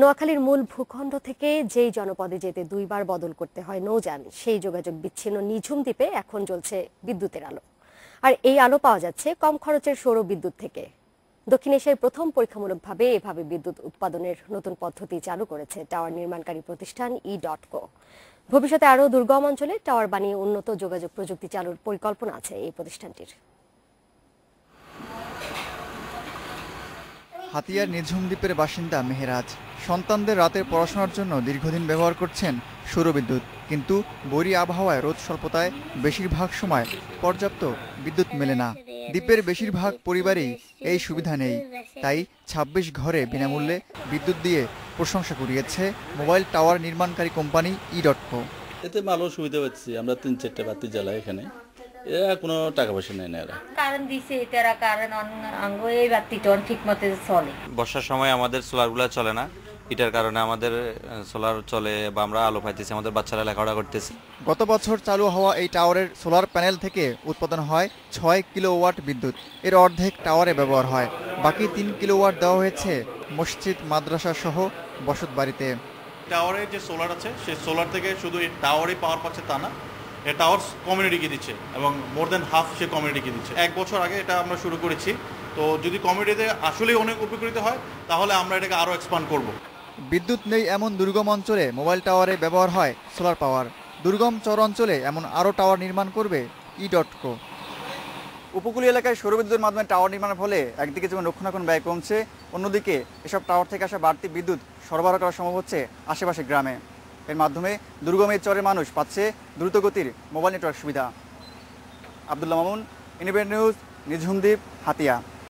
নোয়াখালীর মূল ভূখণ্ড থেকে যেই জনপদে যেতে দুইবার বদল করতে হয় নৌযান, সেই যোগাযোগ বিচ্ছিন্ন নিঝুম দ্বীপে এখন জ্বলছে বিদ্যুতের আলো। আর এই আলো পাওয়া যাচ্ছে কম খরচের সৌর বিদ্যুৎ থেকে। দক্ষিণ এশিয়ায় প্রথম পরীক্ষামূলকভাবে এভাবে বিদ্যুৎ উৎপাদনের নতুন পদ্ধতি চালু করেছে টাওয়ার নির্মাণকারী প্রতিষ্ঠান ই.কো। ভবিষ্যতে আরও দুর্গম অঞ্চলে টাওয়ার বানিয়ে উন্নত যোগাযোগ প্রযুক্তি চালুর পরিকল্পনা আছে এই প্রতিষ্ঠানটির। হাতিয়ার নিঝুম দ্বীপের বাসিন্দা মেহেরাজ সন্তানদের রাতের পড়াশোনার জন্য দীর্ঘদিন ব্যবহার করছেন সৌরবিদ্যুৎ, কিন্তু বৈরী আবহাওয়ায় রোদ স্বল্পতায় বেশিরভাগ সময় পর্যাপ্ত বিদ্যুৎ মেলে না। দ্বীপের বেশিরভাগ পরিবারেই এই সুবিধা নেই, তাই ২৬ ঘরে বিনামূল্যে বিদ্যুৎ দিয়ে প্রশংসা কুড়িয়েছে মোবাইল টাওয়ার নির্মাণকারী কোম্পানি ই.কো। এতে ভালো সুবিধা পাচ্ছি আমরা, ৩-৪টা বাতি জ্বালাই এখানে, এরা কোনো টাকা পয়সা নেয় না। এরা কারণ দিছে এটারা কারণ এই বাতিটা ঠিক মতো চলে। বর্ষার সময় আমাদের সোলারগুলো চলে না, এটার কারণে আমাদের সোলার চলে বা আমরা আলো পাইতেছি, আমাদের বাচ্চারা লেখাপড়া করতেছে। গত বছর চালু হওয়া এই টাওয়ারের সোলার প্যানেল থেকে উৎপাদন হয় ৬ কিলোওয়াট বিদ্যুৎ। এর অর্ধেক টাওয়ারে ব্যবহার হয়, বাকি ৩ কিলোওয়াট দেওয়া হয়েছে মসজিদ, মাদ্রাসা সহ বসত বাড়িতে। টাওয়ারের যে সোলার আছে সেই সোলার থেকে শুধু এই টাওয়ারই পাওয়ার পাচ্ছে তা না, এই টাওয়ার কমিউনিটিকে দিচ্ছে এবং মোর দ্যান হাফ সে কমিউনিটিকে দিচ্ছে। ১ বছর আগে এটা আমরা শুরু করেছি, তো যদি কমিউনিটিতে আসলেই অনেক উপকৃত হয় তাহলে আমরা এটাকে আরও এক্সপান্ড করব। বিদ্যুৎ নেই এমন দুর্গম অঞ্চলে মোবাইল টাওয়ারে ব্যবহার হয় সোলার পাওয়ার। দুর্গম চর অঞ্চলে এমন আরও টাওয়ার নির্মাণ করবে ই.কো। উপকূলীয় এলাকায় সৌরবিদ্যুতের মাধ্যমে টাওয়ার নির্মাণের ফলে একদিকে যেমন রক্ষণাবেক্ষণ ব্যয় কমছে, অন্যদিকে এসব টাওয়ার থেকে আসা বাড়তি বিদ্যুৎ সরবরাহ করা সম্ভব হচ্ছে আশেপাশের গ্রামে। এর মাধ্যমে দুর্গম এই চরের মানুষ পাচ্ছে দ্রুতগতির মোবাইল নেটওয়ার্ক সুবিধা। Abdullah Mamun, independent news, Nijhum Dwip, Hatiya.